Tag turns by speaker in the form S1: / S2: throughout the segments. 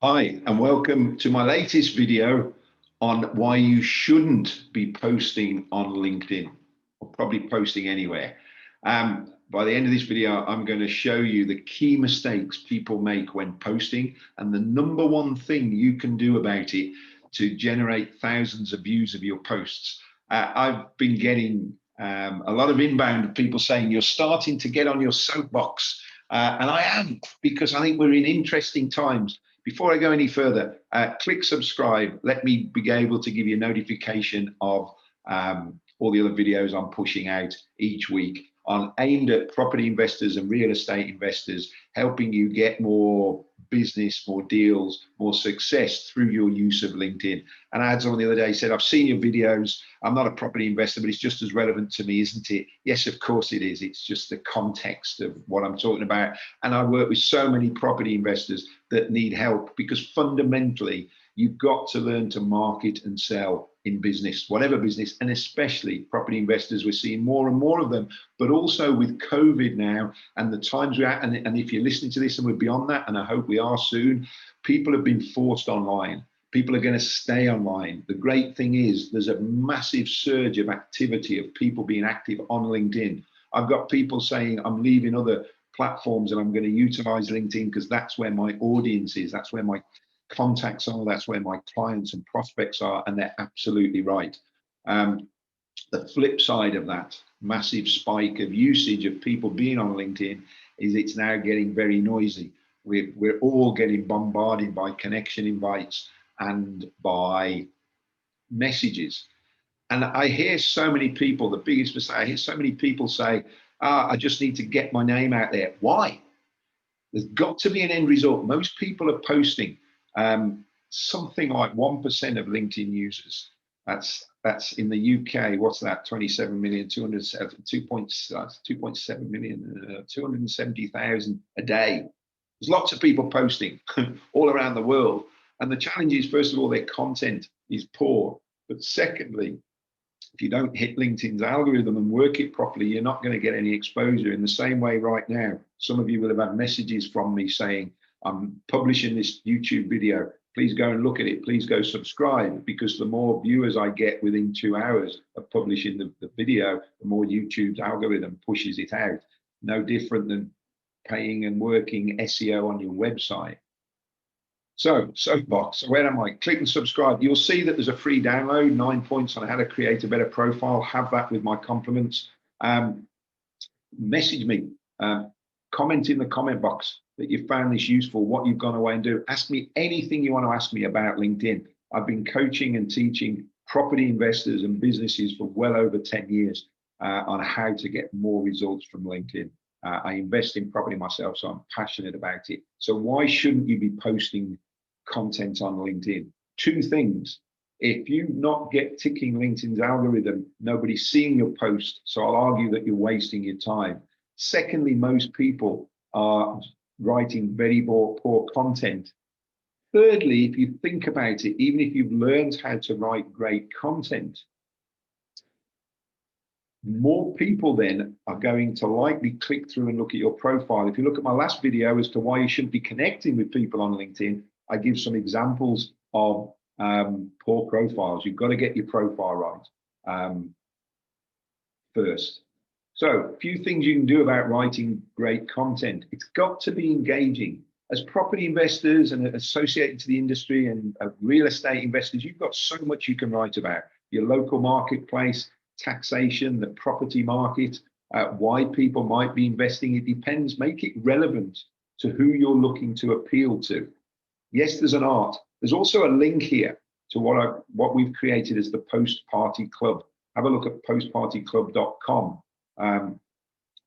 S1: Hi, and welcome to my latest video on why you shouldn't be posting on LinkedIn, or probably posting anywhere. By the end of this video, I'm going to show you the key mistakes people make when posting and the number one thing you can do about it to generate thousands of views of your posts. I've been getting a lot of inbound of people saying you're starting to get on your soapbox, and I am, because I think we're in interesting times. Before I go any further, click subscribe. Let me be able to give you a notification of all the other videos I'm pushing out each week aimed at property investors and real estate investors, helping you get more business, more deals, more success through your use of LinkedIn. And I had someone the other day said, I've seen your videos. I'm not a property investor, but it's just as relevant to me, isn't it? Yes, of course it is. It's just the context of what I'm talking about. And I work with so many property investors that need help, because fundamentally, you've got to learn to market and sell in business, whatever business, and especially property investors. We're seeing more and more of them, but also with COVID now and the times we're at, and if you're listening to this and we're beyond that, and I hope we are soon, people have been forced online. People are going to stay online. The great thing is there's a massive surge of activity of people being active on LinkedIn. I've got people saying, I'm leaving other platforms and I'm going to utilize LinkedIn because that's where my audience is. That's where my contacts are. That's where my clients and prospects are. And they're absolutely right. The flip side of that massive spike of usage of people being on LinkedIn is it's now getting very noisy. We're all getting bombarded by connection invites and by messages. And I hear so many people, the biggest mistake, I hear so many people say, I just need to get my name out there. Why? There's got to be an end result. Most people are posting something like 1% of LinkedIn users. That's in the UK. What's that? 27 million, 2.7 million, 270,000 a day. There's lots of people posting all around the world. And the challenge is, first of all, their content is poor. But secondly, if you don't hit LinkedIn's algorithm and work it properly, you're not going to get any exposure. In the same way right now, some of you will have had messages from me saying, I'm publishing this YouTube video. Please go and look at it. Please go subscribe, because the more viewers I get within 2 hours of publishing the video, the more YouTube's algorithm pushes it out. No different than paying and working SEO on your website. So, soapbox, where am I? Click and subscribe. You'll see that there's a free download, 9 points on how to create a better profile. Have that with my compliments. Message me, comment in the comment box that you found this useful, what you've gone away and do. Ask me anything you want to ask me about LinkedIn. I've been coaching and teaching property investors and businesses for well over 10 years on how to get more results from LinkedIn. I invest in property myself, so I'm passionate about it. So why shouldn't you be posting content on LinkedIn? Two things. If you not get ticking LinkedIn's algorithm, nobody's seeing your post, so I'll argue that you're wasting your time. Secondly, most people are writing very poor content. Thirdly, if you think about it, even if you've learned how to write great content, more people then are going to likely click through and look at your profile. If you look at my last video as to why you shouldn't be connecting with people on LinkedIn, I give some examples of poor profiles. You've got to get your profile right first. So a few things you can do about writing great content. It's got to be engaging. As property investors and associated to the industry and real estate investors, you've got so much you can write about. Your local marketplace, taxation, the property market, why people might be investing. It depends. Make it relevant to who you're looking to appeal to. Yes, there's an art. There's also a link here to what we've created as the Post Party Club. Have a look at postpartyclub.com.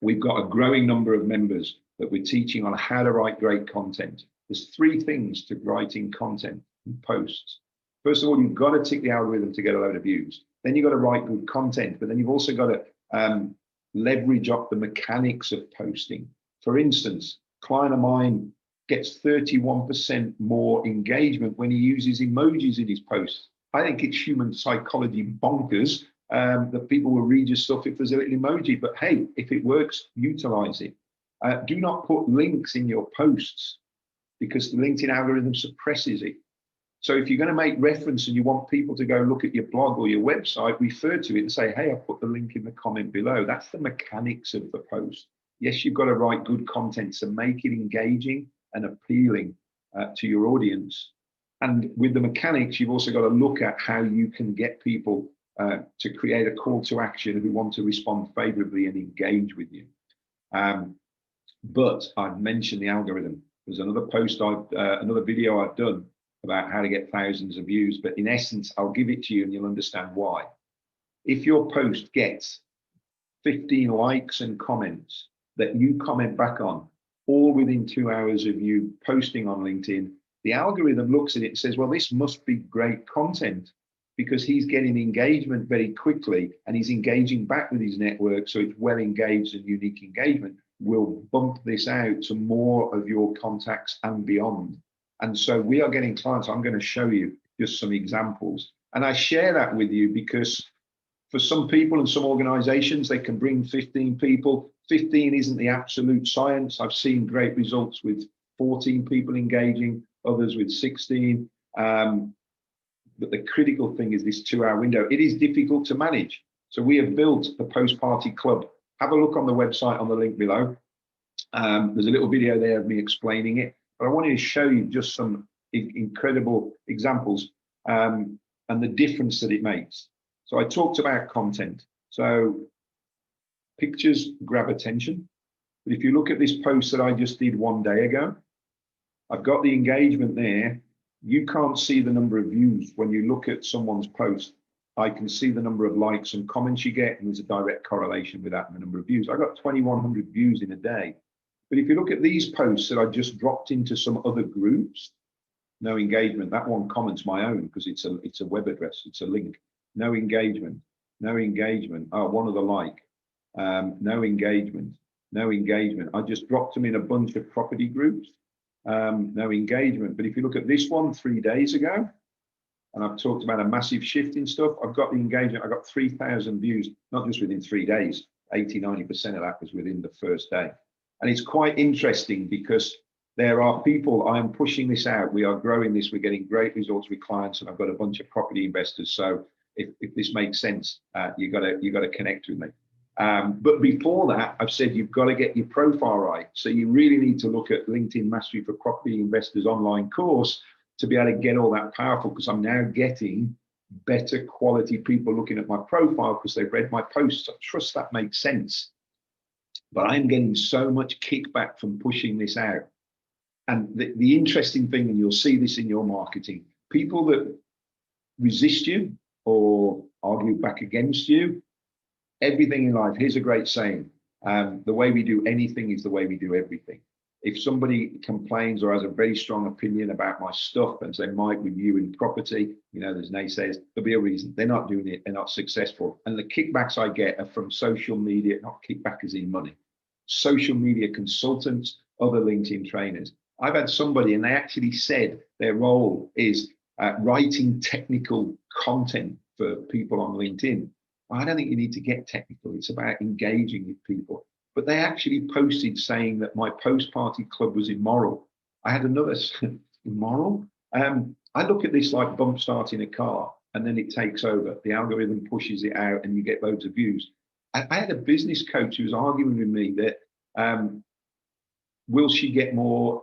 S1: We've got a growing number of members that we're teaching on how to write great content. There's 3 things to writing content and posts. First of all, you've got to tick the algorithm to get a load of views. Then you've got to write good content, but then you've also got to leverage up the mechanics of posting. For instance, a client of mine gets 31% more engagement when he uses emojis in his posts. I think it's human psychology bonkers that people will read your stuff if there's a little emoji, but hey, if it works, utilize it. Do not put links in your posts. because the LinkedIn algorithm suppresses it. So if you're going to make reference and you want people to go look at your blog or your website, refer to it and say, hey, I put the link in the comment below. That's the mechanics of the post. Yes, you've got to write good content to make it engaging and appealing to your audience. And with the mechanics, you've also got to look at how you can get people to create a call to action who want to respond favorably and engage with you. But I've mentioned the algorithm. There's another post, another video I've done about how to get thousands of views. But in essence, I'll give it to you and you'll understand why. If your post gets 15 likes and comments that you comment back on, all within 2 hours of you posting on LinkedIn, the algorithm looks at it and says, well, this must be great content because he's getting engagement very quickly and he's engaging back with his network. So it's well engaged and unique engagement. We'll bump this out to more of your contacts and beyond. And so we are getting clients. I'm going to show you just some examples. And I share that with you because for some people and some organizations, they can bring 15 people. 15 isn't the absolute science. I've seen great results with 14 people engaging, others with 16. But the critical thing is this 2-hour window. It is difficult to manage. So we have built the post-party club. Have a look on the website on the link below. There's a little video there of me explaining it. But I wanted to show you just some incredible examples and the difference that it makes. So I talked about content. So pictures grab attention. But if you look at this post that I just did 1 day ago, I've got the engagement there. You can't see the number of views. When you look at someone's post, I can see the number of likes and comments you get, and there's a direct correlation with that and the number of views. I got 2,100 views in a day. But if you look at these posts that I just dropped into some other groups, no engagement. That one comment's my own because it's a web address, it's a link. No engagement, no engagement. Oh, one other like. No engagement, no engagement. I just dropped them in a bunch of property groups. No engagement. But if you look at this one 3 days ago, and I've talked about a massive shift in stuff, I've got the engagement. I got 3,000 views, not just within 3 days. 80–90% of that was within the first day. And it's quite interesting because there are people, I am pushing this out. We are growing this. We're getting great results with clients, and I've got a bunch of property investors. So if this makes sense, you got to connect with me. But before that, I've said you've got to get your profile right. So you really need to look at LinkedIn Mastery for Property Investors online course to be able to get all that powerful, because I'm now getting better quality people looking at my profile because they've read my posts. I trust that makes sense. But I'm getting so much kickback from pushing this out. And the interesting thing, and you'll see this in your marketing, people that resist you or argue back against you, everything in life, here's a great saying, the way we do anything is the way we do everything. If somebody complains or has a very strong opinion about my stuff, and say, Mike, with you in property, you know, there's naysayers, there'll be a reason. They're not doing it, they're not successful. And the kickbacks I get are from social media, not kickback as in money, social media consultants, other LinkedIn trainers. I've had somebody, and they actually said their role is writing technical content for people on LinkedIn. I don't think you need to get technical. It's about engaging with people. But they actually posted saying that my post-party club was immoral. I had another, immoral? I look at this like bump starting a car, and then it takes over. The algorithm pushes it out and you get loads of views. I had a business coach who was arguing with me that, will she get more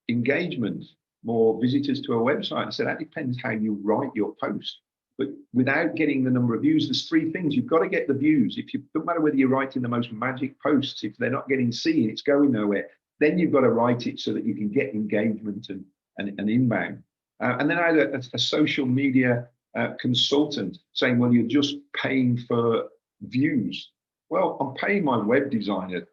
S1: engagement, more visitors to her website? I said, that depends how you write your post. But without getting the number of views, there's 3 things. You've got to get the views. If you don't matter whether you're writing the most magic posts, if they're not getting seen, it's going nowhere. Then you've got to write it so that you can get engagement and inbound. And then I had a social media consultant saying, well, you're just paying for views. Well, I'm paying my web designer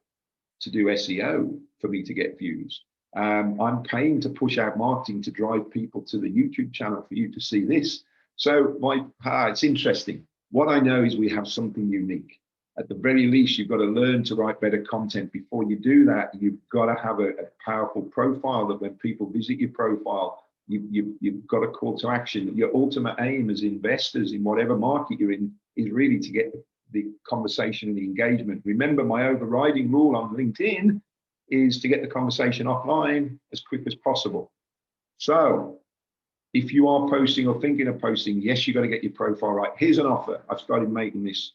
S1: to do SEO for me to get views. I'm paying to push out marketing to drive people to the YouTube channel for you to see this. So it's interesting. What I know is we have something unique. At the very least, you've got to learn to write better content. Before you do that, you've got to have a powerful profile that when people visit your profile, you've got a call to action. Your ultimate aim as investors in whatever market you're in is really to get the conversation and the engagement. Remember, my overriding rule on LinkedIn is to get the conversation offline as quick as possible. So if you are posting or thinking of posting, yes, you've got to get your profile right. Here's an offer. I've started making this,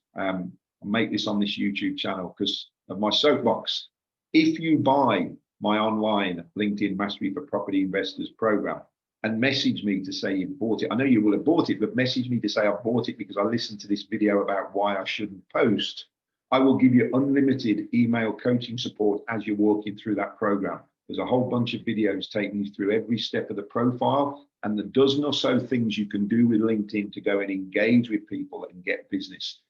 S1: make this on this YouTube channel because of my soapbox. If you buy my online LinkedIn Mastery for Property Investors program and message me to say you've bought it, I know you will have bought it, but message me to say I've bought it because I listened to this video about why I shouldn't post, I will give you unlimited email coaching support as you're walking through that program. There's a whole bunch of videos taking you through every step of the profile and the dozen or so things you can do with LinkedIn to go and engage with people and get business.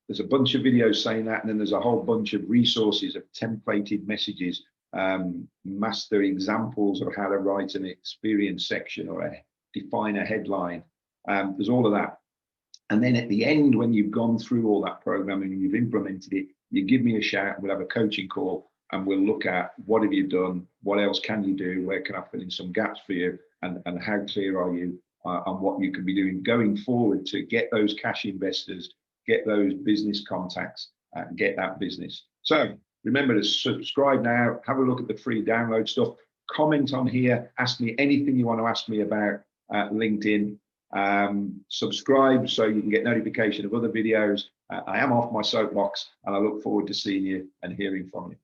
S1: There's a bunch of videos saying that, and then there's a whole bunch of resources of templated messages, master examples of how to write an experience section or define a headline. There's all of that. And then at the end, when you've gone through all that programming and you've implemented it, you give me a shout, we'll have a coaching call, and we'll look at what have you done, what else can you do, where can I fill in some gaps for you, and how clear are you on what you can be doing going forward to get those cash investors, get those business contacts, and get that business. So remember to subscribe now, have a look at the free download stuff, comment on here, ask me anything you want to ask me about LinkedIn. Subscribe so you can get notification of other videos. I am off my soapbox and I look forward to seeing you and hearing from you.